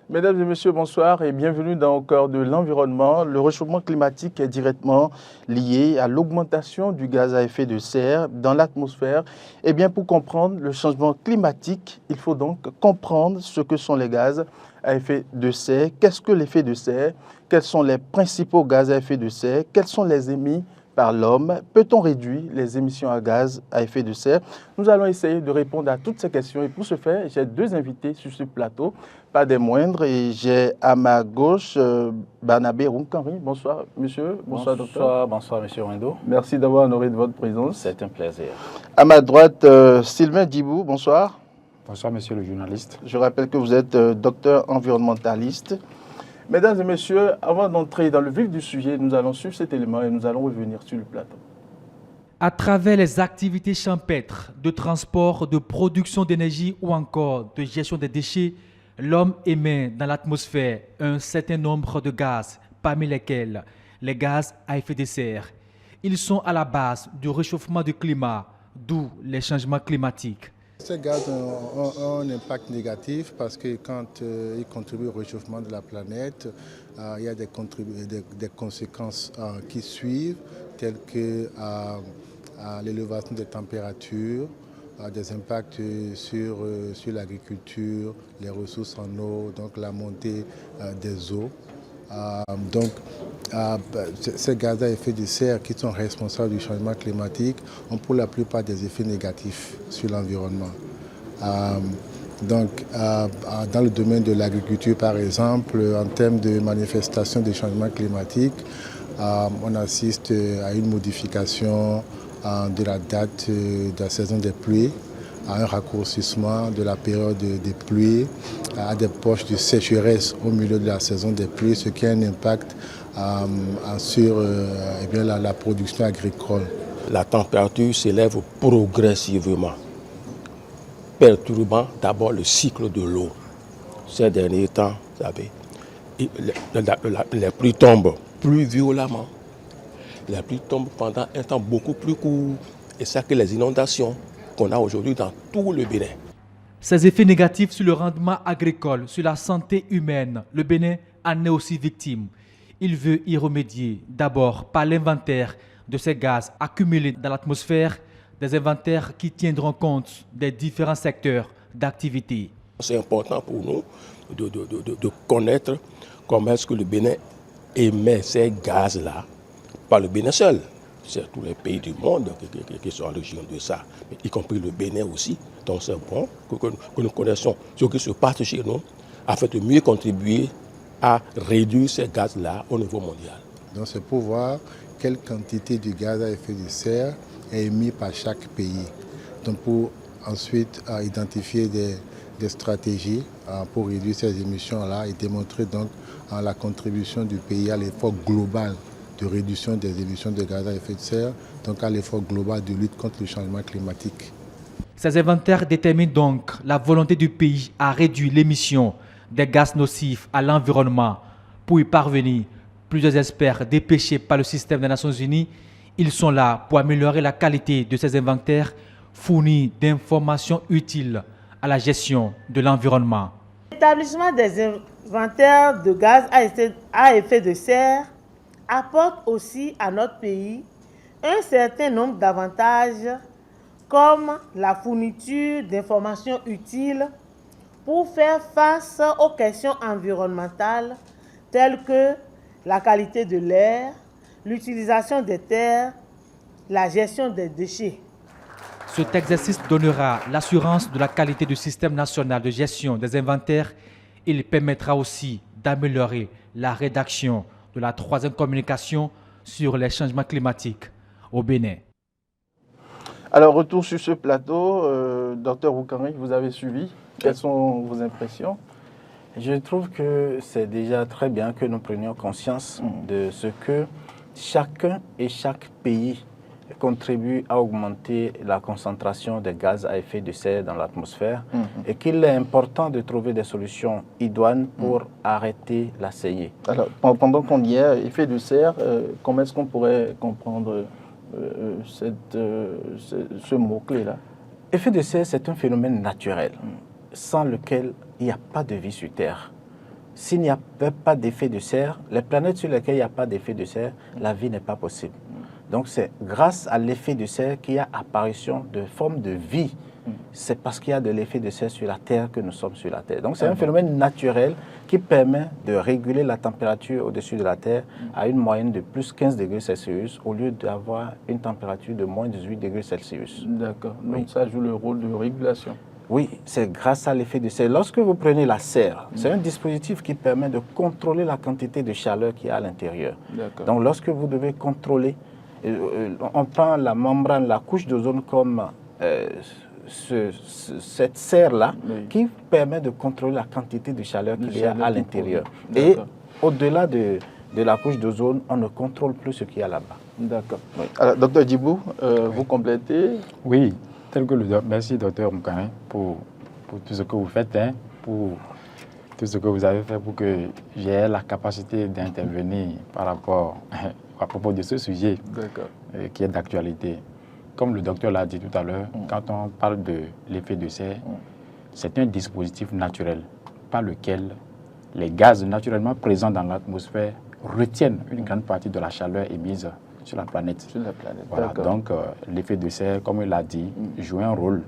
Mesdames et messieurs, bonsoir et bienvenue dans Au cœur de l'environnement. Le réchauffement climatique est directement lié à l'augmentation du gaz à effet de serre dans l'atmosphère. Et bien, pour comprendre le changement climatique, il faut donc comprendre ce que sont les gaz à effet de serre, qu'est-ce que l'effet de serre, quels sont les principaux gaz à effet de serre, quels sont les émis par l'homme, peut-on réduire les émissions à gaz à effet de serre? Nous allons essayer de répondre à toutes ces questions et pour ce faire, j'ai deux invités sur ce plateau, pas des moindres, et j'ai à ma gauche Barnabé Rounkari. Bonsoir monsieur, bonsoir docteur. Bonsoir monsieur Wendo. Merci d'avoir honoré de votre présence. C'est un plaisir. À ma droite, Sylvain Dibou, bonsoir. Bonsoir monsieur le journaliste. Je rappelle que vous êtes docteur environnementaliste. Mesdames et messieurs, avant d'entrer dans le vif du sujet, nous allons suivre cet élément et nous allons revenir sur le plateau. À travers les activités champêtres de transport, de production d'énergie ou encore de gestion des déchets, l'homme émet dans l'atmosphère un certain nombre de gaz, parmi lesquels les gaz à effet de serre. Ils sont à la base du réchauffement du climat, d'où les changements climatiques. Ces gaz ont un impact négatif parce que quand ils contribuent au réchauffement de la planète, il y a des conséquences qui suivent, telles que l'élévation des températures, des impacts sur l'agriculture, les ressources en eau, donc la montée des eaux. Ces gaz à effet de serre qui sont responsables du changement climatique ont pour la plupart des effets négatifs sur l'environnement. Dans le domaine de l'agriculture, par exemple, en termes de manifestation des changements climatiques, on assiste à une modification de la date de la saison des pluies, à un raccourcissement de la période des pluies, à des poches de sécheresse au milieu de la saison des pluies, ce qui a un impact sur la production agricole. La température s'élève progressivement, perturbant d'abord le cycle de l'eau. Ces derniers temps, vous savez, les pluies tombent plus violemment. Les pluies tombent pendant un temps beaucoup plus court. Et ça que les inondations qu'on a aujourd'hui dans tout le Bénin. Ces effets négatifs sur le rendement agricole, sur la santé humaine, le Bénin en est aussi victime. Il veut y remédier d'abord par l'inventaire de ces gaz accumulés dans l'atmosphère, des inventaires qui tiendront compte des différents secteurs d'activité. C'est important pour nous de connaître comment est-ce que le Bénin émet ces gaz-là, pas le Bénin seul. C'est tous les pays du monde qui sont en région de ça, y compris le Bénin aussi. Donc c'est bon que nous connaissions ce qui se passe chez nous afin de mieux contribuer à réduire ces gaz-là au niveau mondial. Donc c'est pour voir quelle quantité de gaz à effet de serre est émise par chaque pays. Donc pour ensuite identifier des stratégies pour réduire ces émissions-là et démontrer donc la contribution du pays à l'effort global de réduction des émissions de gaz à effet de serre, donc à l'effort global de lutte contre le changement climatique. Ces inventaires déterminent donc la volonté du pays à réduire l'émission des gaz nocifs à l'environnement. Pour y parvenir, plusieurs experts dépêchés par le système des Nations Unies, ils sont là pour améliorer la qualité de ces inventaires, fournir d'informations utiles à la gestion de l'environnement. L'établissement des inventaires de gaz à effet de serre apporte aussi à notre pays un certain nombre d'avantages comme la fourniture d'informations utiles pour faire face aux questions environnementales telles que la qualité de l'air, l'utilisation des terres, la gestion des déchets. Cet exercice donnera l'assurance de la qualité du système national de gestion des inventaires. Il permettra aussi d'améliorer la rédaction de la troisième communication sur les changements climatiques au Bénin. Alors, retour sur ce plateau, docteur Rounkari, vous avez suivi. Quelles sont vos impressions? Je trouve que c'est déjà très bien que nous prenions conscience de ce que chacun et chaque pays contribue à augmenter la concentration des gaz à effet de serre dans l'atmosphère et qu'il est important de trouver des solutions idoines pour arrêter la saignée. Alors, pendant qu'on y est, effet de serre, comment est-ce qu'on pourrait comprendre ce mot-clé-là? Effet de serre, c'est un phénomène naturel sans lequel il n'y a pas de vie sur Terre. s'il n'y avait pas d'effet de serre, les planètes sur lesquelles il n'y a pas d'effet de serre, la vie n'est pas possible. Donc c'est grâce à l'effet de serre qu'il y a apparition de formes de vie. C'est parce qu'il y a de l'effet de serre sur la Terre que nous sommes sur la Terre. Donc c'est un phénomène naturel qui permet de réguler la température au-dessus de la Terre à une moyenne de plus 15 degrés Celsius au lieu d'avoir une température de moins 18 degrés Celsius. D'accord. Donc ça joue le rôle de régulation. Oui, c'est grâce à l'effet de serre. Lorsque vous prenez la serre, c'est un dispositif qui permet de contrôler la quantité de chaleur qu'il y a à l'intérieur. Donc lorsque vous devez contrôler, on prend la membrane, la couche d'ozone comme cette serre-là qui permet de contrôler la quantité de chaleur qu'il y a à l'intérieur. Et au-delà de la couche d'ozone, on ne contrôle plus ce qu'il y a là-bas. D'accord. Oui. Alors, docteur Djibou, vous complétez? Oui, merci docteur Moukane pour tout ce que vous faites, hein, pour tout ce que vous avez fait pour que j'ai la capacité d'intervenir par rapport à propos de ce sujet qui est d'actualité. Comme le docteur l'a dit tout à l'heure, quand on parle de l'effet de serre, c'est un dispositif naturel par lequel les gaz naturellement présents dans l'atmosphère retiennent une grande partie de la chaleur émise sur la planète. Voilà, donc l'effet de serre, comme il l'a dit, joue un rôle.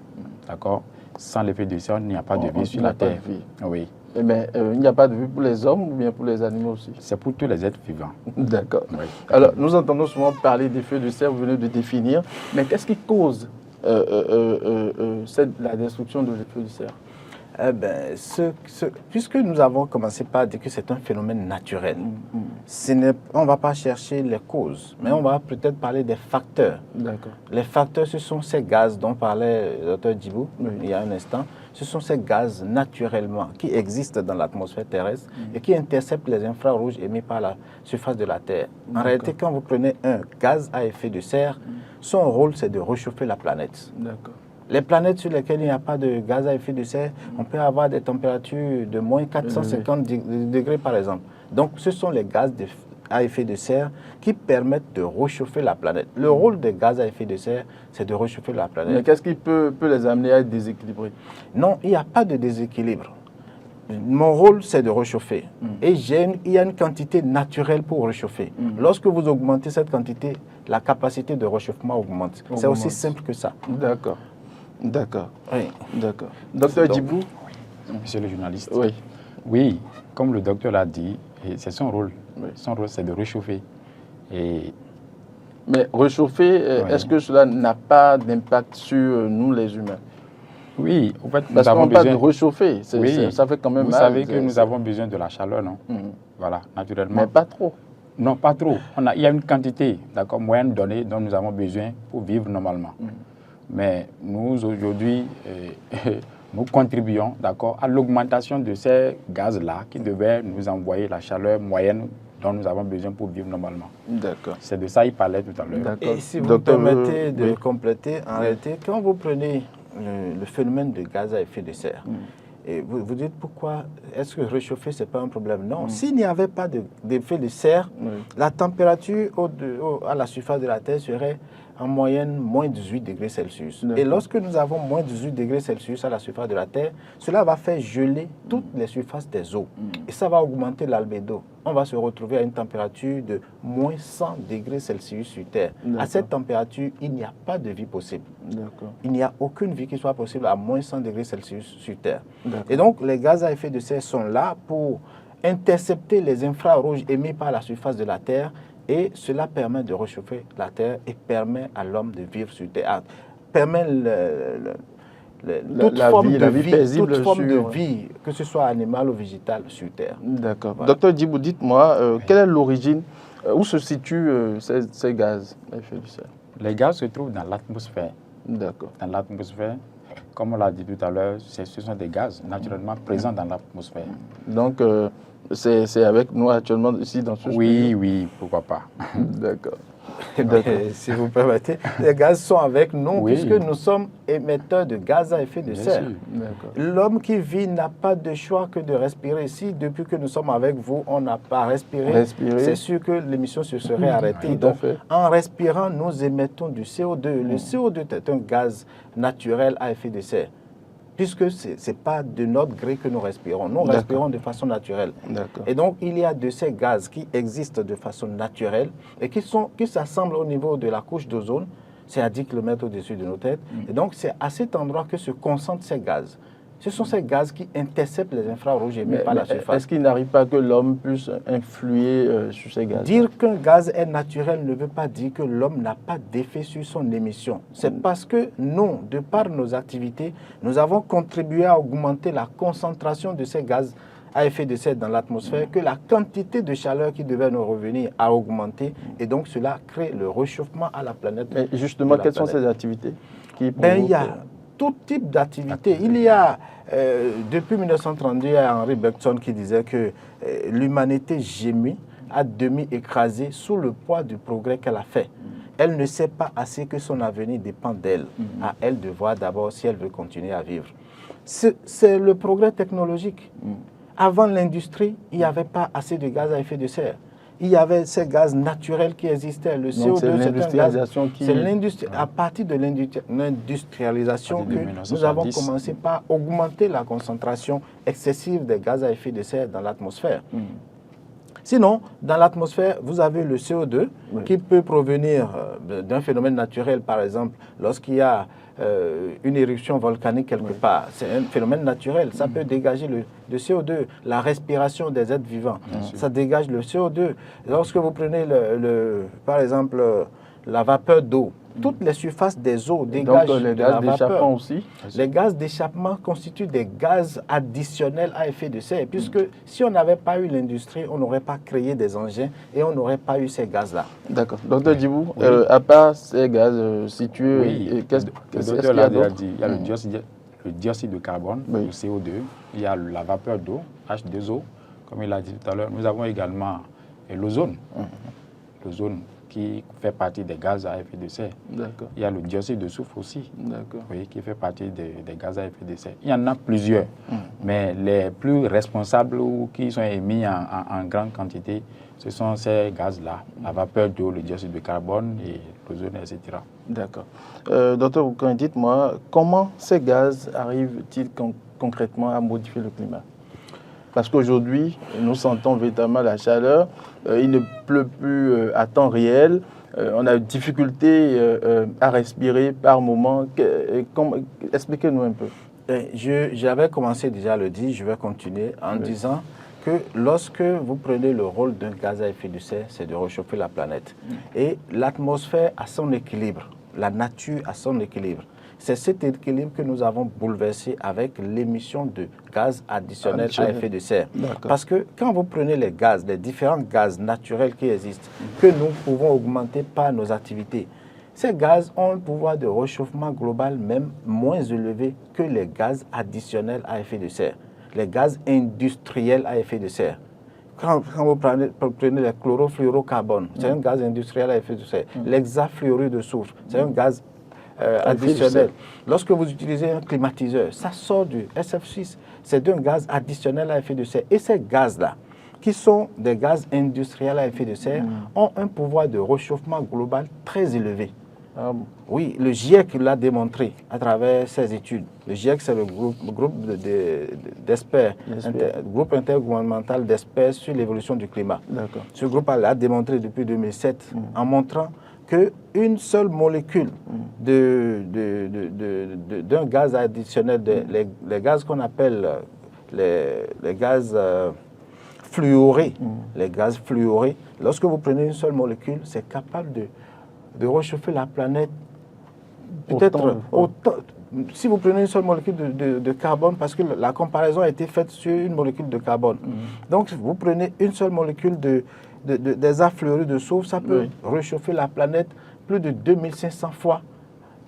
D'accord. Sans l'effet de serre, il n'y a pas de vie sur la Terre. Oui. Mais il n'y a pas de vie pour les hommes ou bien pour les animaux aussi? C'est pour tous les êtres vivants. D'accord. Oui. Alors, nous entendons souvent parler d'effet de serre, vous venez de définir, mais qu'est-ce qui cause la destruction de l'effet de serre? Puisque nous avons commencé par dire que c'est un phénomène naturel, on ne va pas chercher les causes, mais on va peut-être parler des facteurs. Les facteurs, ce sont ces gaz dont parlait le docteur Djibou il y a un instant. Ce sont ces gaz naturellement qui existent dans l'atmosphère terrestre et qui interceptent les infrarouges émis par la surface de la Terre. En réalité, quand vous prenez un gaz à effet de serre, son rôle, c'est de réchauffer la planète. Les planètes sur lesquelles il n'y a pas de gaz à effet de serre, on peut avoir des températures de moins 450 degrés par exemple. Donc ce sont les gaz à effet de serre qui permettent de réchauffer la planète. Le rôle des gaz à effet de serre, c'est de réchauffer la planète. Mais qu'est-ce qui peut les amener à être déséquilibrés? Non, il n'y a pas de déséquilibre. Mon rôle, c'est de réchauffer. Et il y a une quantité naturelle pour réchauffer. Lorsque vous augmentez cette quantité, la capacité de réchauffement augmente. C'est aussi simple que ça. D'accord. Oui. Docteur Djibou? Monsieur le journaliste. Oui, comme le docteur l'a dit, c'est son rôle. Son rôle, c'est de réchauffer. Mais réchauffer, est-ce que cela n'a pas d'impact sur nous les humains? Oui, en fait, parce qu'on parle de réchauffer, ça fait quand même mal. Vous savez que nous avons besoin de la chaleur, non? Voilà, naturellement. Mais pas trop. Non, pas trop. Il y a une quantité, d'accord, moyenne donnée dont nous avons besoin pour vivre normalement. Mais nous, aujourd'hui, nous contribuons, d'accord, à l'augmentation de ces gaz-là qui devaient nous envoyer la chaleur moyenne dont nous avons besoin pour vivre normalement. D'accord. C'est de ça qu'il parlait tout à l'heure. Et si vous me permettez de compléter, en réalité, quand vous prenez le phénomène de gaz à effet de serre, et vous dites pourquoi est-ce que réchauffer, ce n'est pas un problème? Non, s'il n'y avait pas d'effet de serre, la température à la surface de la Terre serait en moyenne moins 18 degrés Celsius. Et lorsque nous avons moins 18 degrés Celsius à la surface de la Terre, cela va faire geler toutes les surfaces des eaux. Et ça va augmenter l'albédo. On va se retrouver à une température de moins 100 degrés Celsius sur Terre. À cette température, il n'y a pas de vie possible. Il n'y a aucune vie qui soit possible à moins 100 degrés Celsius sur Terre. Et donc, les gaz à effet de serre sont là pour intercepter les infrarouges émis par la surface de la Terre. Et cela permet de réchauffer la Terre et permet à l'homme de vivre sur Terre. Permet toute forme de vie, que ce soit animale ou végétale, sur Terre. D'accord. Voilà. Docteur Djibou, dites-moi, quelle est l'origine, où se situent ces gaz à effet de serre? Les gaz se trouvent dans l'atmosphère. D'accord. Dans l'atmosphère, comme on l'a dit tout à l'heure, ce sont des gaz naturellement présents dans l'atmosphère. Donc, c'est avec nous actuellement ici dans ce studio? Oui, pourquoi pas. D'accord. Si vous permettez, les gaz sont avec nous puisque nous sommes émetteurs de gaz à effet de serre. L'homme qui vit n'a pas de choix que de respirer. Si depuis que nous sommes avec vous, on n'a pas respiré, c'est sûr que l'émission se serait arrêtée. Donc, en respirant, nous émettons du CO2. Le CO2 est un gaz naturel à effet de serre. puisque ce n'est pas de notre gré que nous respirons. Nous respirons de façon naturelle. Et donc, il y a de ces gaz qui existent de façon naturelle et qui s'assemblent au niveau de la couche d'ozone, c'est à 10 km au-dessus de nos têtes. Et donc, c'est à cet endroit que se concentrent ces gaz. Ce sont ces gaz qui interceptent les infrarouges émis par la surface. Est-ce qu'il n'arrive pas que l'homme puisse influer sur ces gaz? Dire qu'un gaz est naturel ne veut pas dire que l'homme n'a pas d'effet sur son émission. C'est parce que nous, de par nos activités, nous avons contribué à augmenter la concentration de ces gaz à effet de serre dans l'atmosphère, que la quantité de chaleur qui devait nous revenir a augmenté, et donc cela crée le réchauffement à la planète. Et justement, quelles sont ces activités qui il y a tout type d'activités. Il y a, depuis 1932, il y a Henri Bergson qui disait que l'humanité gémit à demi écrasée sous le poids du progrès qu'elle a fait. Elle ne sait pas assez que son avenir dépend d'elle. À elle de voir d'abord si elle veut continuer à vivre. C'est le progrès technologique. Avant l'industrie, il n'y avait pas assez de gaz à effet de serre. Il y avait ces gaz naturels qui existaient. Le CO2, c'est l'industrialisation qui... C'est à partir de l'industrialisation que nous avons commencé par augmenter la concentration excessive des gaz à effet de serre dans l'atmosphère. Sinon, dans l'atmosphère, vous avez le CO2 qui peut provenir d'un phénomène naturel, par exemple, lorsqu'il y a une éruption volcanique quelque part. C'est un phénomène naturel, ça peut dégager le CO2. La respiration des êtres vivants, ça dégage le CO2. Lorsque vous prenez, par exemple, la vapeur d'eau, toutes les surfaces des eaux dégagent les gaz d'échappement aussi. Les gaz d'échappement constituent des gaz additionnels à effet de serre, puisque si on n'avait pas eu l'industrie, on n'aurait pas créé des engins et on n'aurait pas eu ces gaz-là. D'accord. Docteur Djibou, à part ces gaz situés, qu'est-ce qu'il y a d'autre? Il y a le dioxyde de carbone, le CO2, il y a la vapeur d'eau, H2O, comme il a dit tout à l'heure. Nous avons également l'ozone. L'ozone qui fait partie des gaz à effet de serre. Il y a le dioxyde de soufre aussi, qui fait partie des gaz à effet de serre. Il y en a plusieurs, mais les plus responsables ou qui sont émis en grande quantité, ce sont ces gaz-là, la vapeur d'eau, le dioxyde de carbone et l'ozone, etc. D'accord. Docteur Boukan, dites-moi, comment ces gaz arrivent-ils concrètement à modifier le climat? Parce qu'aujourd'hui, nous sentons véritablement la chaleur, il ne pleut plus à temps réel, on a une difficulté à respirer par moment. Expliquez-nous un peu. J'avais commencé déjà à le dire, je vais continuer en disant que lorsque vous prenez le rôle d'un gaz à effet de serre, c'est de réchauffer la planète. Et l'atmosphère a son équilibre, la nature a son équilibre. C'est cet équilibre que nous avons bouleversé avec l'émission de gaz additionnels à effet de serre. Parce que quand vous prenez les gaz, les différents gaz naturels qui existent, que nous pouvons augmenter par nos activités, ces gaz ont un pouvoir de réchauffement global même moins élevé que les gaz additionnels à effet de serre, les gaz industriels à effet de serre. Quand vous prenez le chlorofluorocarbone, c'est un gaz industriel à effet de serre. L'hexafluorure de soufre, c'est un gaz additionnel. Lorsque vous utilisez un climatiseur, ça sort du SF6. C'est un gaz additionnel à effet de serre. Et ces gaz-là, qui sont des gaz industriels à effet de serre, ont un pouvoir de réchauffement global très élevé. Oui, le GIEC l'a démontré à travers ses études. Le GIEC, c'est le groupe d'experts, groupe intergouvernemental d'experts sur l'évolution du climat. Ce groupe l'a démontré depuis 2007 en montrant qu'une seule molécule d'un gaz additionnel, les gaz qu'on appelle les gaz fluorés, lorsque vous prenez une seule molécule, c'est capable de réchauffer la planète peut-être autant. Si vous prenez une seule molécule de carbone, parce que la comparaison a été faite sur une molécule de carbone. Donc, vous prenez une seule molécule des affleurés de soufre, ça peut réchauffer la planète plus de 2500 fois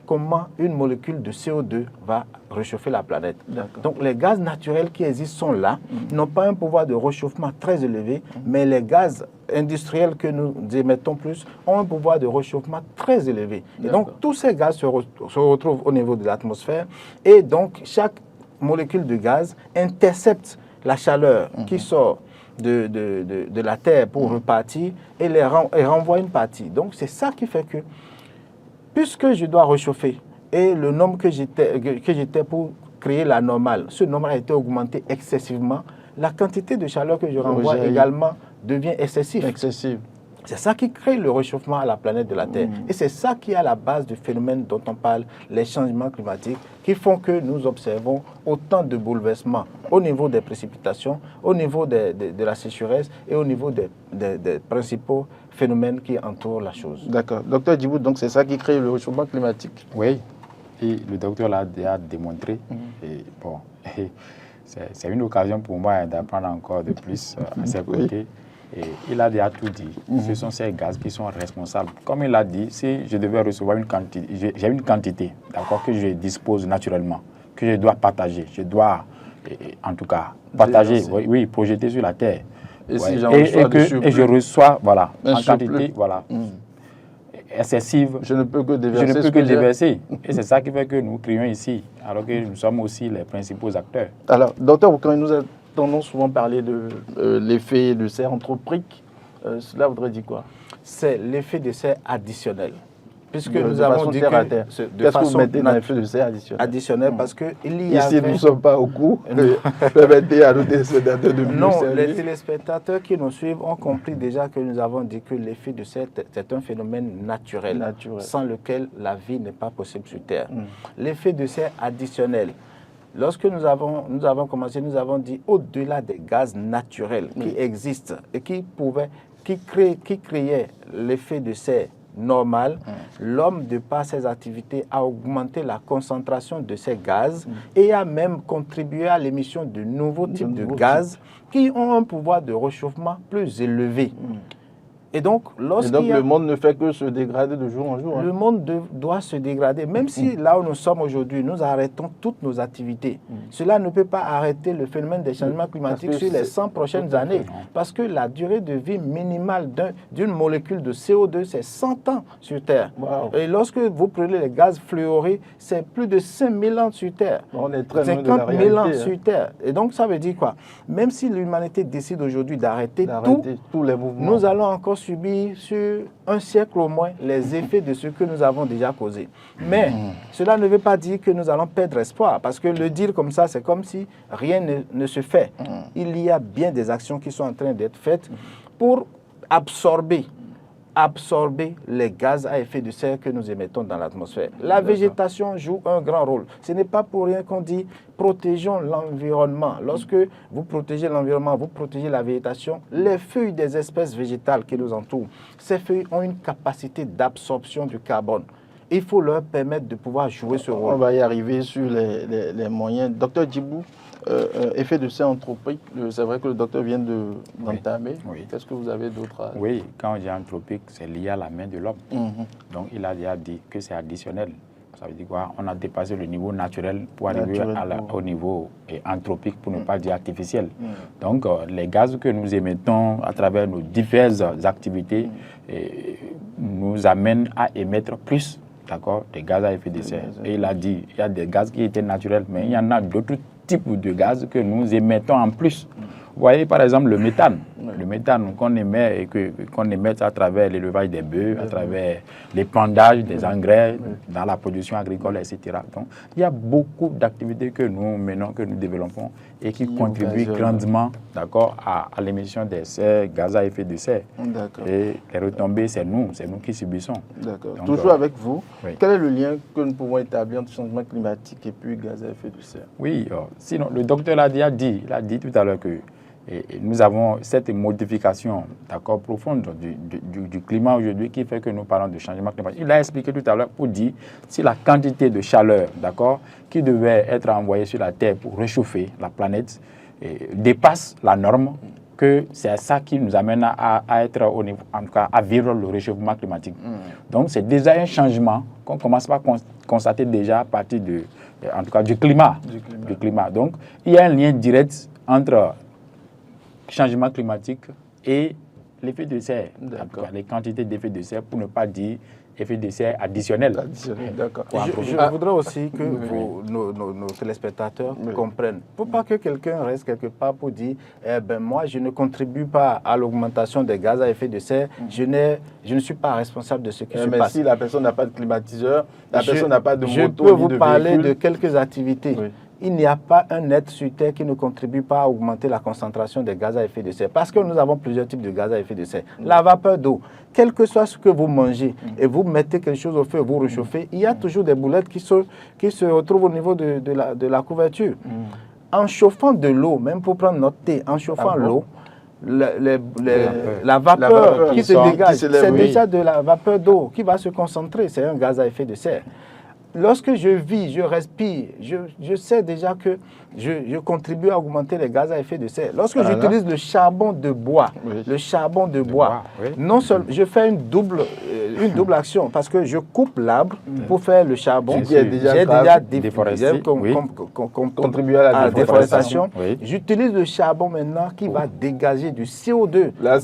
comment une molécule de CO2 va réchauffer la planète. Donc les gaz naturels qui existent sont là, n'ont pas un pouvoir de réchauffement très élevé, mais les gaz industriels que nous émettons plus ont un pouvoir de réchauffement très élevé. Et donc tous ces gaz se retrouvent au niveau de l'atmosphère et donc chaque molécule de gaz intercepte la chaleur qui sort de la Terre pour repartir et renvoie une partie. Donc c'est ça qui fait que, puisque je dois réchauffer, et le nombre que j'étais pour créé la normale, ce normal a été augmenté excessivement, la quantité de chaleur que je renvoie également devient excessive. C'est ça qui crée le réchauffement à la planète de la Terre. Et c'est ça qui est à la base du phénomène dont on parle, les changements climatiques, qui font que nous observons autant de bouleversements au niveau des précipitations, au niveau de la sécheresse et au niveau des principaux phénomènes qui entourent la chose. D'accord. Docteur Djibou, donc c'est ça qui crée le réchauffement climatique? Oui, et le docteur l'a déjà démontré. Et bon, c'est une occasion pour moi d'apprendre encore de plus à ses côtés. Et il a déjà tout dit. Ce sont ces gaz qui sont responsables. Comme il l'a dit, si je devais recevoir une quantité, j'ai une quantité, d'accord, que je dispose naturellement, que je dois partager. Je dois, en tout cas, partager, oui, projeter sur la terre. Et si j'en reçois du surplus, et je reçois, voilà, un en surplus, quantité, voilà, excessive, je ne peux que déverser. Je ne peux que déverser. Et c'est ça qui fait que nous crions ici, alors que nous sommes aussi les principaux acteurs. Alors, docteur, quand nous entendons souvent parler de l'effet de serre anthropique, cela voudrait dire quoi? C'est l'effet de serre additionnel. Puisque nous avons dit terre à que terre. Qu'est-ce que vous mettez dans l'effet de serre additionnel? Additionnel parce que il y Ici, avait... nous ne sommes pas au cours. Permettez à nos téléspectateurs de mieux Non, servir. les téléspectateurs qui nous suivent ont compris déjà que nous avons dit que l'effet de serre c'est un phénomène naturel, sans lequel la vie n'est pas possible sur Terre. L'effet de serre additionnel. Lorsque nous avons commencé, nous avons dit au-delà des gaz naturels qui existent et qui créaient l'effet de serre normal, l'homme, de par ses activités, a augmenté la concentration de ces gaz et a même contribué à l'émission de nouveaux types de gaz qui ont un pouvoir de réchauffement plus élevé. Et donc, le monde ne fait que se dégrader de jour en jour. Le monde doit se dégrader. Même si là où nous sommes aujourd'hui, nous arrêtons toutes nos activités, cela ne peut pas arrêter le phénomène des changements climatiques sur les 100 prochaines années. Parce que la durée de vie minimale d'une molécule de CO2, c'est 100 ans sur Terre. Wow. Et lorsque vous prenez les gaz fluorés, c'est plus de 5000 ans sur Terre. On est très loin de la 50 000 ans réalité, sur Terre. Et donc, ça veut dire quoi? Même si l'humanité décide aujourd'hui d'arrêter tous les mouvements, nous allons encore subir sur un siècle au moins les effets de ce que nous avons déjà causé. Mais cela ne veut pas dire que nous allons perdre espoir, parce que le dire comme ça, c'est comme si rien ne se fait. Il y a bien des actions qui sont en train d'être faites pour absorber les gaz à effet de serre que nous émettons dans l'atmosphère. La végétation joue un grand rôle. Ce n'est pas pour rien qu'on dit protégeons l'environnement. Lorsque vous protégez l'environnement, vous protégez la végétation, les feuilles des espèces végétales qui nous entourent, ces feuilles ont une capacité d'absorption du carbone. Il faut leur permettre de pouvoir jouer ce rôle. On va y arriver sur les moyens. Docteur Djibou, effet de serre anthropique, c'est vrai que le docteur vient d'entamer. Oui. Qu'est-ce que vous avez d'autre à... Oui, quand on dit anthropique, c'est lié à la main de l'homme. Donc il a déjà dit que c'est additionnel. Ça veut dire quoi? On a dépassé le niveau naturel pour arriver au niveau anthropique, pour ne pas dire artificiel. Donc les gaz que nous émettons à travers nos diverses activités nous amènent à émettre plus, d'accord, des gaz à effet de serre. Et il a dit, il y a des gaz qui étaient naturels, mais il y en a d'autres types de gaz que nous émettons en plus. Vous voyez par exemple le méthane. Le méthane qu'on émet et qu'on émet à travers l'élevage des bœufs, à travers l'épandage des engrais, dans la production agricole, etc. Donc il y a beaucoup d'activités que nous menons, que nous développons et qui contribuent grandement, d'accord, à l'émission des gaz à effet de serre. Et les retombées, c'est nous qui subissons. D'accord. Toujours avec vous, quel est le lien que nous pouvons établir entre changement climatique et puis gaz à effet de serre? Oui, sinon le docteur l'a dit, il a dit tout à l'heure que nous avons cette modification profonde du climat aujourd'hui qui fait que nous parlons de changement climatique. Il a expliqué tout à l'heure pour dire si la quantité de chaleur qui devait être envoyée sur la Terre pour réchauffer la planète dépasse la norme, que c'est ça qui nous amène à être au niveau, en tout cas, à vivre le réchauffement climatique. Donc c'est déjà un changement qu'on commence à constater déjà à partir en tout cas, du climat. Donc il y a un lien direct entre changement climatique et l'effet de serre, les quantités d'effet de serre, pour ne pas dire effet de serre additionnel. D'accord. Je voudrais aussi que nos téléspectateurs comprennent. Pour pas que quelqu'un reste quelque part pour dire moi je ne contribue pas à l'augmentation des gaz à effet de serre, je ne suis pas responsable de ce qui se passe. Si la personne n'a pas de climatiseur, la personne n'a pas de moto, je peux vous parler de quelques activités il n'y a pas un être sur Terre qui ne contribue pas à augmenter la concentration des gaz à effet de serre. Parce que nous avons plusieurs types de gaz à effet de serre. La vapeur d'eau, quel que soit ce que vous mangez et vous mettez quelque chose au feu et vous réchauffez, il y a toujours des boulettes qui se retrouvent au niveau de la couverture. En chauffant de l'eau, même pour prendre notre thé, en chauffant l'eau, la vapeur qui se dégage, c'est déjà de la vapeur d'eau qui va se concentrer, c'est un gaz à effet de serre. Lorsque je vis, je respire, je sais déjà que je contribue à augmenter les gaz à effet de serre. Lorsque j'utilise le charbon de bois, non seulement je fais une double action parce que je coupe l'arbre pour faire le charbon. J'ai déjà déforesté, contribué à la déforestation. J'utilise le charbon maintenant qui va dégager du CO2. Là,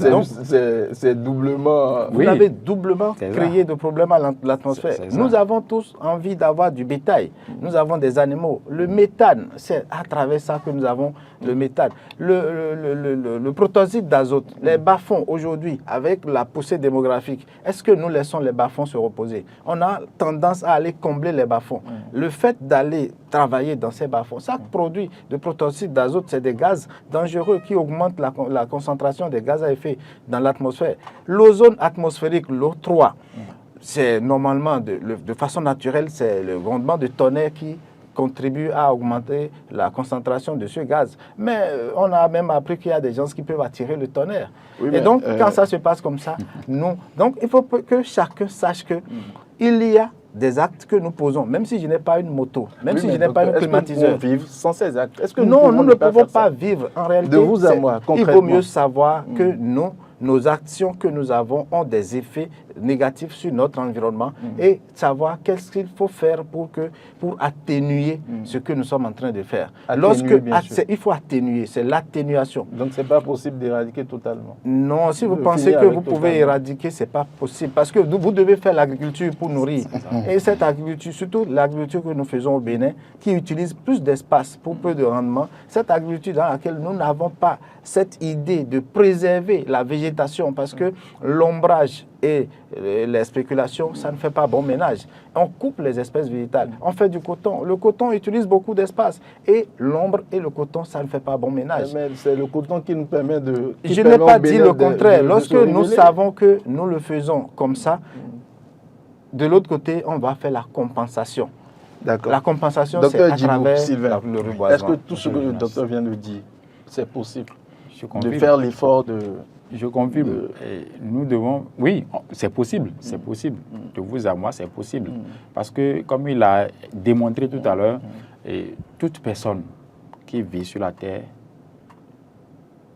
c'est doublement... Vous avez doublement créé de problèmes à l'atmosphère. Nous avons tous envie d'avoir du bétail. Nous avons des animaux. Le méthane, c'est à travers ça que nous avons le méthane. Le protoxyde d'azote, les bas-fonds aujourd'hui, avec la poussée démographique, est-ce que nous laissons les bas-fonds se reposer? On a tendance à aller combler les bas-fonds. Le fait d'aller travailler dans ces bas-fonds, ça produit de protoxyde d'azote, c'est des gaz dangereux qui augmentent la concentration des gaz à effet dans l'atmosphère. L'ozone atmosphérique, l'O3, c'est normalement, de façon naturelle, c'est le grondement de tonnerre qui contribue à augmenter la concentration de ce gaz. Mais on a même appris qu'il y a des gens qui peuvent attirer le tonnerre. Oui, et donc, quand ça se passe comme ça, donc il faut que chacun sache qu'il y a des actes que nous posons, même si je n'ai pas une moto, même si je n'ai pas un climatiseur. Est-ce que nous pouvons vivre sans ces actes? Non, nous ne pouvons pas vivre. En réalité, de vous à moi, il vaut mieux savoir que nos actions que nous avons ont des effets négatifs sur notre environnement et savoir qu'est-ce qu'il faut faire pour atténuer ce que nous sommes en train de faire. Il faut atténuer, c'est l'atténuation. Donc ce n'est pas possible d'éradiquer totalement? Non, si vous pensez que vous pouvez éradiquer, ce n'est pas possible parce que vous devez faire l'agriculture pour nourrir. Et cette agriculture, surtout l'agriculture que nous faisons au Bénin, qui utilise plus d'espace pour peu de rendement, cette agriculture dans laquelle nous n'avons pas cette idée de préserver la végétation parce que l'ombrage et les spéculations, ça ne fait pas bon ménage. On coupe les espèces végétales. On fait du coton. Le coton utilise beaucoup d'espace. Et l'ombre et le coton, ça ne fait pas bon ménage. Mais c'est le coton qui nous permet de... Je n'ai pas dit le contraire. Lorsque nous savons que nous le faisons comme ça, de l'autre côté, on va faire la compensation. D'accord. La compensation, c'est à travers le reboisement. Est-ce que tout ce que le docteur vient de dire, c'est possible de faire l'effort de... Je confirme. Nous devons... Oui, c'est possible. C'est possible. De vous à moi, c'est possible. Parce que, comme il a démontré tout à l'heure, toute personne qui vit sur la Terre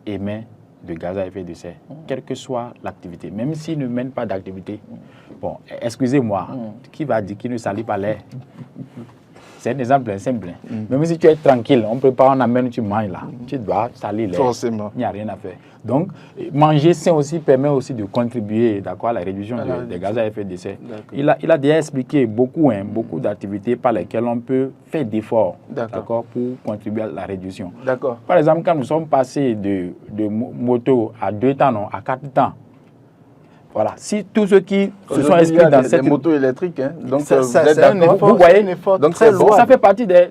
émet de gaz à effet de serre, quelle que soit l'activité. Même s'il ne mène pas d'activité. Bon, excusez-moi, qui va dire qu'il ne salit pas l'air? C'est un exemple simple. Même si tu es tranquille, on prépare, on amène, tu manges là. Tu dois salir l'air. Forcément. Il n'y a rien à faire. Donc, manger sain aussi permet aussi de contribuer à la réduction des gaz à effet de serre. Il a déjà expliqué beaucoup d'activités par lesquelles on peut faire d'efforts pour contribuer à la réduction. Par exemple, quand nous sommes passés de moto à 2 temps, à 4 temps, voilà, si tous ceux qui se sont inscrits dans cette moto électrique, donc c'est un effort, vous voyez, un effort donc très loin. Ça fait partie des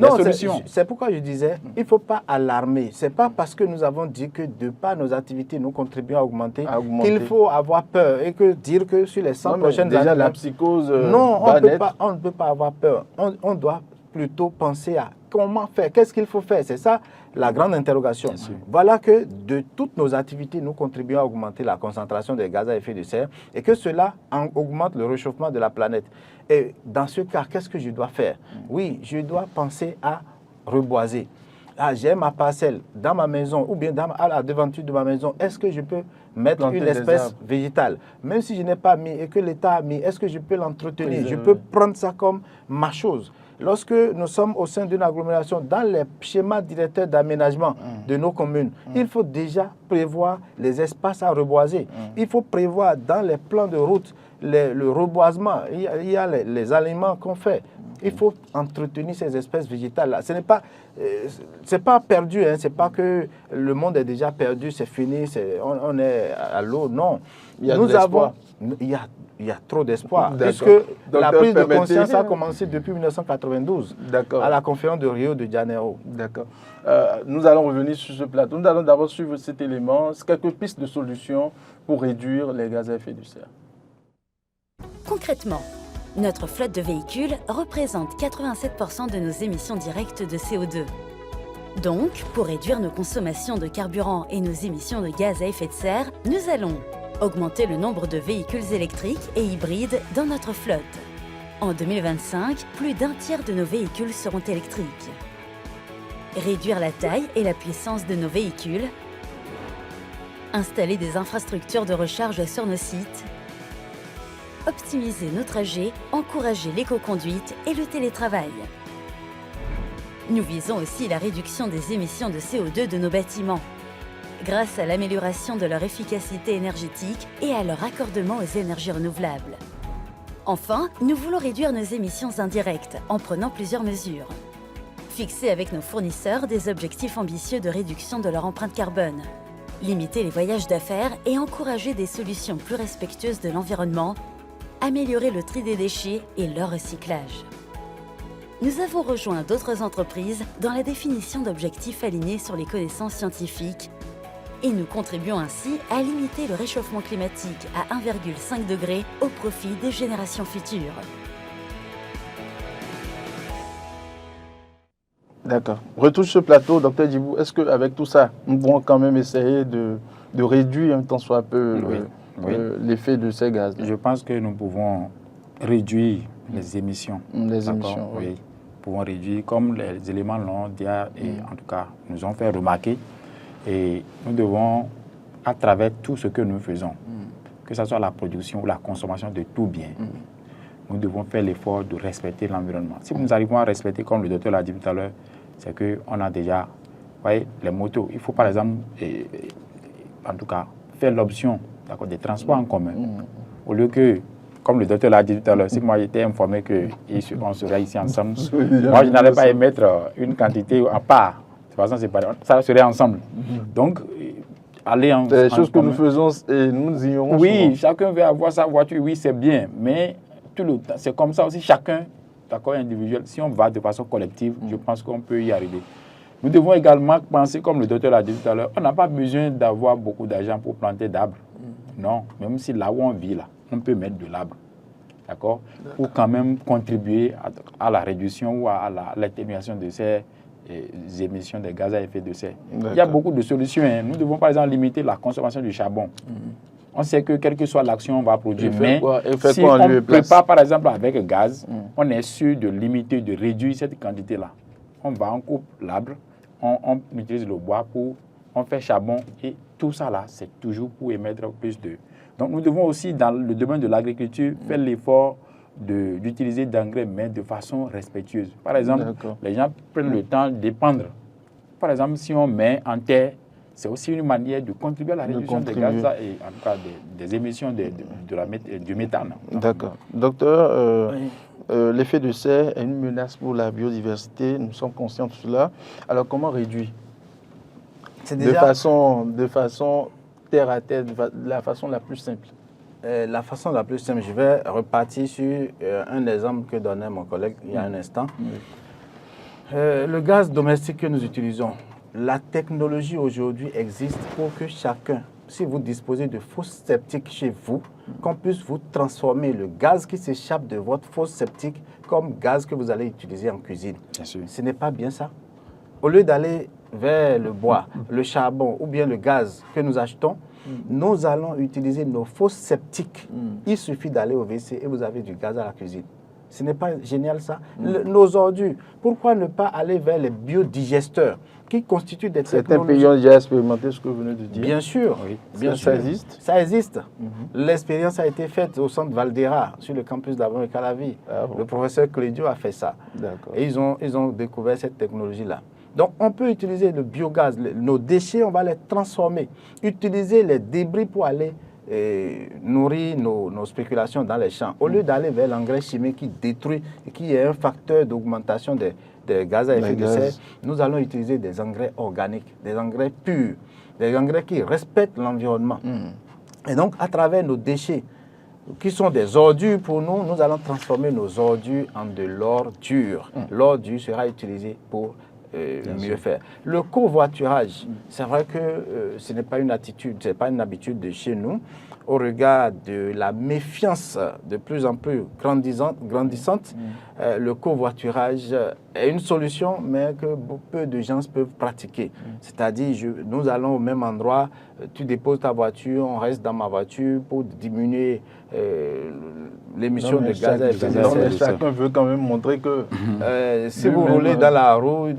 solutions. C'est pourquoi je disais, il ne faut pas alarmer. Ce n'est pas parce que nous avons dit que de par nos activités, nous contribuons à augmenter. Qu'il faut avoir peur et que dire que sur les 100 prochaines années... Déjà, la psychose... Non, on ne peut pas avoir peur. On doit plutôt penser à comment faire, qu'est-ce qu'il faut faire. C'est ça la grande interrogation. Voilà que de toutes nos activités, nous contribuons à augmenter la concentration des gaz à effet de serre et que cela augmente le réchauffement de la planète. Et dans ce cas, qu'est-ce que je dois faire? Oui, je dois penser à reboiser. J'ai ma parcelle dans ma maison ou bien à la devanture de ma maison. Est-ce que je peux mettre une espèce végétale? Même si je n'ai pas mis et que l'État a mis, est-ce que je peux l'entretenir? Je peux prendre ça comme ma chose. Lorsque nous sommes au sein d'une agglomération, dans les schémas directeurs d'aménagement de nos communes, il faut déjà prévoir les espaces à reboiser. Il faut prévoir dans les plans de route le reboisement. Il y a les aliments qu'on fait. Il faut entretenir ces espèces végétales-là. Ce n'est pas, perdu, hein. Ce n'est pas que le monde est déjà perdu, c'est fini, on est à l'eau. Non. Il y a de l'espoir. Il y a trop d'espoir. Puisque Donc, la prise de conscience a commencé depuis 1992 à la conférence de Rio de Janeiro. D'accord. Nous allons revenir sur ce plateau. Nous allons d'abord suivre cet élément, quelques pistes de solutions pour réduire les gaz à effet de serre. Concrètement, notre flotte de véhicules représente 87% de nos émissions directes de CO2. Donc, pour réduire nos consommations de carburant et nos émissions de gaz à effet de serre, nous allons augmenter le nombre de véhicules électriques et hybrides dans notre flotte. En 2025, plus d'un tiers de nos véhicules seront électriques. Réduire la taille et la puissance de nos véhicules. Installer des infrastructures de recharge sur nos sites. Optimiser nos trajets, encourager l'éco-conduite et le télétravail. Nous visons aussi la réduction des émissions de CO2 de nos bâtiments, grâce à l'amélioration de leur efficacité énergétique et à leur raccordement aux énergies renouvelables. Enfin, nous voulons réduire nos émissions indirectes en prenant plusieurs mesures. Fixer avec nos fournisseurs des objectifs ambitieux de réduction de leur empreinte carbone. Limiter les voyages d'affaires et encourager des solutions plus respectueuses de l'environnement. Améliorer le tri des déchets et leur recyclage. Nous avons rejoint d'autres entreprises dans la définition d'objectifs alignés sur les connaissances scientifiques et nous contribuons ainsi à limiter le réchauffement climatique à 1,5 degré au profit des générations futures. D'accord. Retour sur ce plateau, Dr Djibou, est-ce qu'avec tout ça, nous pouvons quand même essayer de réduire un tant soit peu l'effet de ces gaz? Je pense que nous pouvons réduire les émissions. Les émissions, oui. Nous pouvons réduire, comme les éléments l'ont dit, et en tout cas nous ont fait remarquer. Et nous devons, à travers tout ce que nous faisons, que ce soit la production ou la consommation de tout bien, nous devons faire l'effort de respecter l'environnement. Si nous arrivons à respecter, comme le docteur l'a dit tout à l'heure, c'est qu'on a déjà, voyez, les motos. Il faut par exemple, en tout cas, faire l'option des transports en commun. Au lieu que, comme le docteur l'a dit tout à l'heure, si moi j'étais informé qu'on serait ici ensemble, moi je n'allais pas émettre une quantité à part. De toute façon, ça serait ensemble. Donc, aller en... C'est des choses que nous faisons et nous ignorons. Oui, souvent. chacun veut avoir sa voiture, oui, c'est bien. Mais tout le temps, c'est comme ça aussi, chacun, d'accord, individuel. Si on va de façon collective, je pense qu'on peut y arriver. Nous devons également penser, comme le docteur l'a dit tout à l'heure, on n'a pas besoin d'avoir beaucoup d'argent pour planter d'arbres. Non, même si là où on vit, là, on peut mettre de l'arbre. D'accord? Pour quand même contribuer à la réduction ou à l'atténuation de ces émissions de gaz à effet de serre. Il y a beaucoup de solutions. Hein. Nous devons par exemple limiter la consommation du charbon. On sait que quelle que soit l'action, on va produire. Mais si on prépare par exemple avec gaz, on est sûr de limiter, de réduire cette quantité-là. On coupe l'arbre, on utilise le bois on fait charbon et tout ça là, c'est toujours pour émettre plus de... Donc nous devons aussi dans le domaine de l'agriculture faire l'effort d'utiliser d'engrais, mais de façon respectueuse. Par exemple, les gens prennent le temps d'épandre. Par exemple, si on met en terre, c'est aussi une manière de contribuer à la réduction des gaz et en tout cas des émissions du méthane. D'accord. Docteur, l'effet de serre est une menace pour la biodiversité, nous sommes conscients de cela. Alors comment réduire? De façon terre à terre, de la façon la plus simple. La façon la plus simple, je vais repartir sur un exemple que donnait mon collègue il y a un instant. Le gaz domestique que nous utilisons, la technologie aujourd'hui existe pour que chacun, si vous disposez de fosses septiques chez vous, qu'on puisse vous transformer le gaz qui s'échappe de votre fosse septique comme gaz que vous allez utiliser en cuisine. Bien sûr. Ce n'est pas bien ça. Au lieu d'aller vers le bois, le charbon ou bien le gaz que nous achetons, nous allons utiliser nos fosses septiques. Il suffit d'aller au WC et vous avez du gaz à la cuisine. Ce n'est pas génial ça? Nos ordures, pourquoi ne pas aller vers les biodigesteurs qui constituent des technologies? Certains pays ont déjà expérimenté ce que vous venez de dire. Bien sûr. Oui. Bien sûr. Ça existe? Ça existe. L'expérience a été faite au centre Valdera, sur le campus d'Avon et Calavi. Le professeur Clédio a fait ça. Et ils ont découvert cette technologie-là. Donc, on peut utiliser le biogaz, nos déchets, on va les transformer. Utiliser les débris pour aller nourrit nos spéculations dans les champs. Au lieu d'aller vers l'engrais chimique qui détruit et qui est un facteur d'augmentation des gaz à effet de serre, nous allons utiliser des engrais organiques, des engrais purs, des engrais qui respectent l'environnement. Et donc, à travers nos déchets, qui sont des ordures pour nous, nous allons transformer nos ordures en de l'or dur. L'or dur sera utilisé pour mieux faire. Le covoiturage, c'est vrai que ce n'est pas une attitude, ce n'est pas une habitude de chez nous. Au regard de la méfiance de plus en plus grandissante, le covoiturage est une solution, mais que peu de gens peuvent pratiquer. C'est-à-dire, nous allons au même endroit, tu déposes ta voiture, on reste dans ma voiture pour diminuer l'émission de gaz à effet de serre. Chacun veut quand même montrer que... si vous roulez dans la route,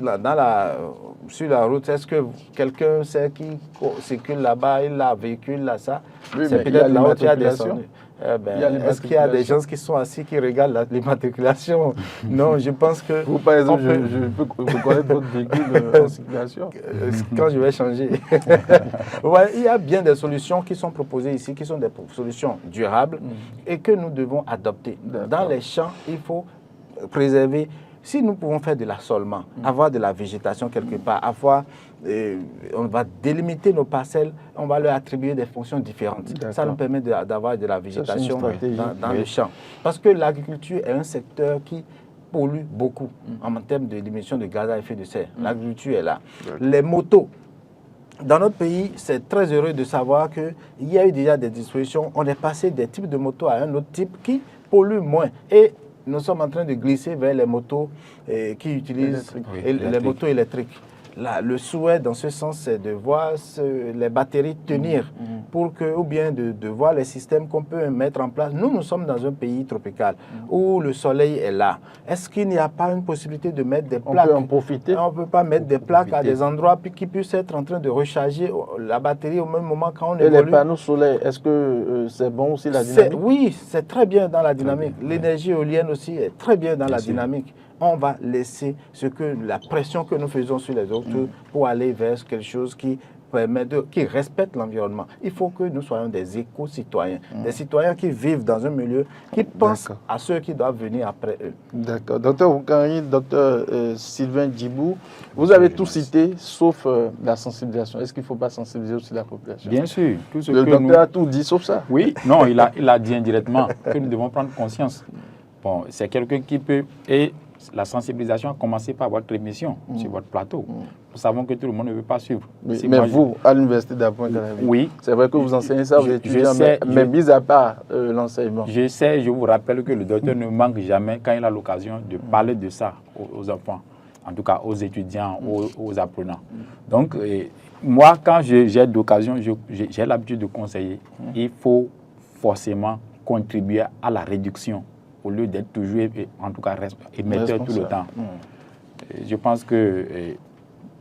sur la route, est-ce que quelqu'un sait qui circule là-bas, il a véhicule là, ça? Oui, c'est peut-être là où tu as descendu. Est-ce qu'il y a des gens qui sont assis qui regardent l'immatriculation? Non, je pense que... Vous, par exemple, je peux reconnaître votre véhicule en circulation quand je vais changer. Ouais, il y a bien des solutions qui sont proposées ici, qui sont des solutions durables et que nous devons adopter. Dans les champs, il faut préserver. Si nous pouvons faire de l'assolement, avoir de la végétation quelque part, on va délimiter nos parcelles, on va leur attribuer des fonctions différentes. Ça nous permet d'avoir de la végétation dans le champ. Parce que l'agriculture est un secteur qui pollue beaucoup en termes de diminution de gaz à effet de serre. L'agriculture est là. Les motos. Dans notre pays, c'est très heureux de savoir qu'il y a eu déjà des dispositions. On est passé des types de motos à un autre type qui pollue moins. Et nous sommes en train de glisser vers les motos qui utilisent les motos électriques. Là, le souhait dans ce sens, c'est de voir les batteries tenir pour que, ou bien de voir les systèmes qu'on peut mettre en place. Nous sommes dans un pays tropical où le soleil est là. Est-ce qu'il n'y a pas une possibilité de mettre des plaques? On peut en profiter. On ne peut pas mettre des plaques à des endroits qui puissent être en train de recharger la batterie au même moment quand on évolue. Et les panneaux solaires, est-ce que c'est bon aussi la dynamique? Oui, c'est très bien dans la dynamique. L'énergie éolienne aussi est très bien dans la dynamique. On va laisser la pression que nous faisons sur les autres pour aller vers quelque chose qui respecte l'environnement. Il faut que nous soyons des éco-citoyens, des citoyens qui vivent dans un milieu, qui pensent à ceux qui doivent venir après eux. D'accord. Docteur Oukari, docteur Sylvain Djibou, vous avez tout cité, sauf la sensibilisation. Est-ce qu'il ne faut pas sensibiliser aussi la population? Bien sûr. Le docteur a tout dit, sauf ça. Oui, non, il a dit indirectement que nous devons prendre conscience. Bon, c'est quelqu'un qui peut... Et la sensibilisation a commencé par votre émission sur votre plateau. Nous savons que tout le monde ne veut pas suivre. Oui, mais vous, à l'université d'Apointe-Canaveral, oui, c'est vrai que vous enseignez ça aux étudiants, mais mis à part l'enseignement. Je sais, je vous rappelle que le docteur ne manque jamais quand il a l'occasion de parler de ça aux enfants, en tout cas aux étudiants, aux apprenants. Donc, moi, quand j'ai d'occasion, j'ai l'habitude de conseiller, il faut forcément contribuer à la réduction au lieu d'être toujours, en tout cas, émetteur tout le temps. Je pense que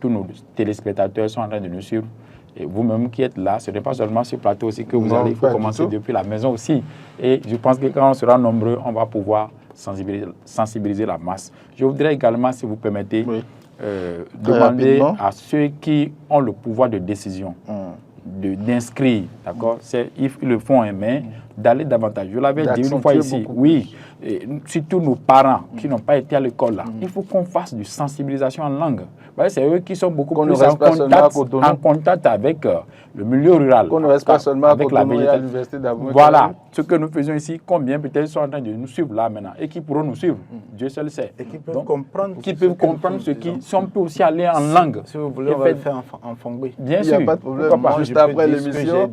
tous nos téléspectateurs sont en train de nous suivre. Et vous-même qui êtes là, ce n'est pas seulement sur le plateau aussi que vous allez, il faut commencer depuis la maison aussi. Et je pense que quand on sera nombreux, on va pouvoir sensibiliser la masse. Je voudrais également, si vous permettez, demander à ceux qui ont le pouvoir de décision d'inscrire, d'accord? Ils le font, mais d'aller davantage. Je l'avais dit une fois ici, oui, et surtout nos parents qui n'ont pas été à l'école là. Il faut qu'on fasse de sensibilisation en langue. C'est eux qui sont beaucoup plus en contact avec le milieu rural. Qu'on ne reste pas seulement avec la l'université d'Apointe. Voilà, ce que nous faisons ici, combien peut-être sont en train de nous suivre là maintenant et qui pourront nous suivre. Dieu seul sait. Et qui peuvent comprendre. Qui peuvent comprendre ce qui. Si on peut aussi aller en langue. Si vous voulez, on va le faire en Fongbe. Bien sûr. Il n'y a pas de problème. Juste après l'émission.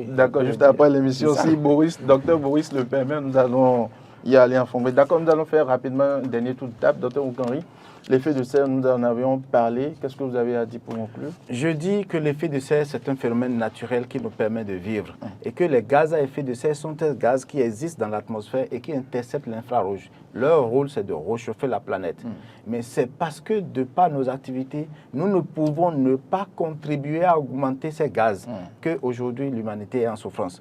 D'accord, juste après l'émission, si docteur Boris le permet, nous allons y aller en Fongbe. D'accord, nous allons faire rapidement un dernier tour de table. Docteur Oukari, l'effet de serre, nous en avions parlé. Qu'est-ce que vous avez à dire pour conclure? Je dis que l'effet de serre, c'est un phénomène naturel qui nous permet de vivre. Et que les gaz à effet de serre sont des gaz qui existent dans l'atmosphère et qui interceptent l'infrarouge. Leur rôle, c'est de réchauffer la planète. Mais c'est parce que, de par nos activités, nous ne pouvons ne pas contribuer à augmenter ces gaz qu'aujourd'hui l'humanité est en souffrance.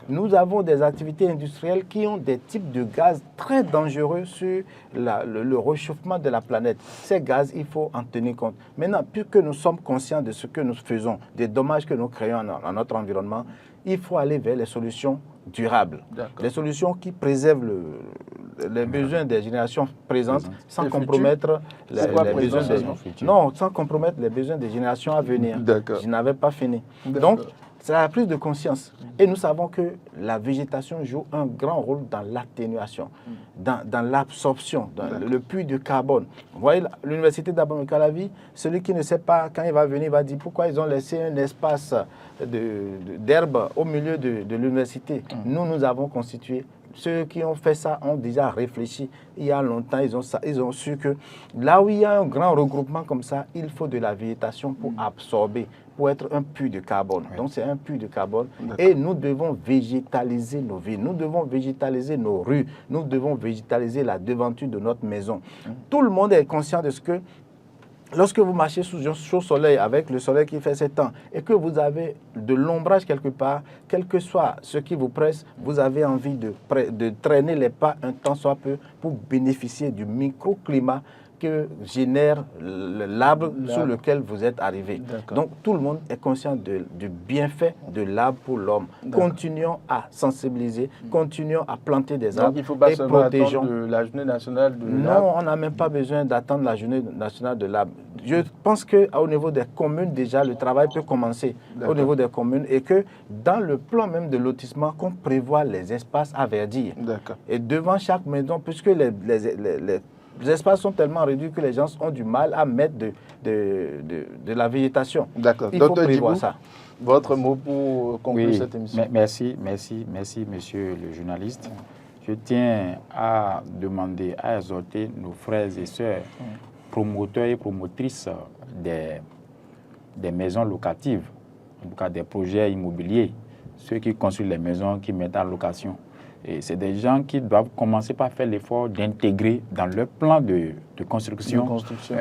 Nous avons des activités industrielles qui ont des types de gaz très dangereux sur le réchauffement de la planète. Ces gaz, il faut en tenir compte. Maintenant, puisque nous sommes conscients de ce que nous faisons, des dommages que nous créons dans notre environnement, il faut aller vers les solutions durables, les solutions qui préservent les besoins des générations présentes sans compromettre les besoins sans compromettre les besoins des générations à venir. Je n'avais pas fini. Donc, c'est la prise de conscience. Et nous savons que la végétation joue un grand rôle dans l'atténuation, dans l'absorption, dans le puits de carbone. Vous voyez, l'université d'Abomey-Calavi, celui qui ne sait pas, quand il va venir, il va dire pourquoi ils ont laissé un espace d'herbe au milieu de l'université. Nous avons constitué. Ceux qui ont fait ça ont déjà réfléchi. Il y a longtemps, ils ont su que là où il y a un grand regroupement comme ça, il faut de la végétation pour absorber, pour être un puits de carbone. Donc c'est un puits de carbone. Et nous devons végétaliser nos villes, nous devons végétaliser nos rues, nous devons végétaliser la devanture de notre maison. Tout le monde est conscient de ce que lorsque vous marchez sous un chaud soleil, avec le soleil qui fait ses temps, et que vous avez de l'ombrage quelque part, quel que soit ce qui vous presse, vous avez envie de traîner les pas un temps soit peu pour bénéficier du microclimat que génère l'arbre sur lequel vous êtes arrivé. Donc tout le monde est conscient du bienfait de l'arbre pour l'homme. Continuons à sensibiliser, continuons à planter des arbres. Donc il ne faut pas seulement attendre la journée nationale de l'arbre. Non, on n'a même pas besoin d'attendre la journée nationale de l'arbre. Je pense qu'au niveau des communes, déjà, le travail peut commencer au niveau des communes et que dans le plan même de lotissement, qu'on prévoit les espaces à verdir. Et devant chaque maison, puisque les espaces sont tellement réduits que les gens ont du mal à mettre de la végétation. Il faut prévoir ça. Votre mot pour conclure cette émission. Merci, monsieur le journaliste. Je tiens à demander, à exhorter nos frères et sœurs, promoteurs et promotrices des maisons locatives, en tout cas des projets immobiliers, ceux qui construisent les maisons, qui mettent en location. Et c'est des gens qui doivent commencer par faire l'effort d'intégrer dans leur plan de construction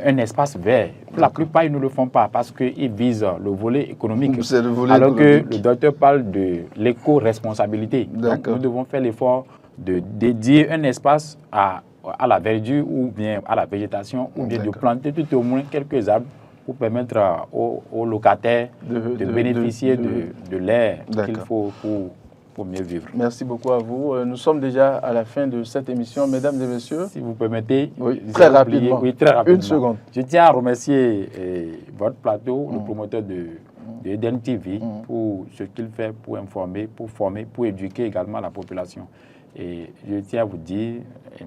un espace vert. La plupart, ils ne le font pas parce qu'ils visent le volet économique. Alors que le docteur parle de l'éco-responsabilité. Donc, nous devons faire l'effort de dédier un espace à la verdure ou bien à la végétation ou bien de planter tout au moins quelques arbres pour permettre aux locataires de bénéficier de l'air qu'il faut pour mieux vivre. Merci beaucoup à vous. Nous sommes déjà à la fin de cette émission. Mesdames et messieurs. Si vous permettez, très rapidement. Très rapidement. Une seconde. Je tiens à remercier votre plateau, le promoteur de Eden TV, pour ce qu'il fait pour informer, pour former, pour éduquer également la population. Et je tiens à vous dire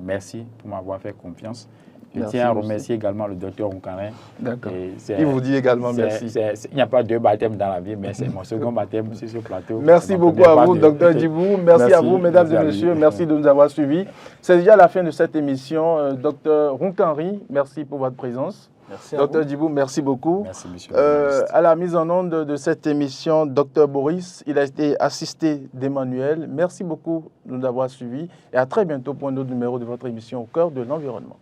merci pour m'avoir fait confiance. Je tiens à remercier également le docteur Onkarin. D'accord. Il vous dit également merci. Il n'y a pas deux baptêmes dans la vie, mais c'est mon second baptême sur ce plateau. Merci beaucoup à vous, docteur Djibou. Merci à vous, mesdames et messieurs. Merci de nous avoir suivis. C'est déjà la fin de cette émission. Docteur Onkarin, merci pour votre présence. Merci docteur Djibou, merci beaucoup. Merci, monsieur. À la mise en onde de cette émission, docteur Boris, il a été assisté d'Emmanuel. Merci beaucoup de nous avoir suivis et à très bientôt pour un autre numéro de votre émission Au cœur de l'environnement.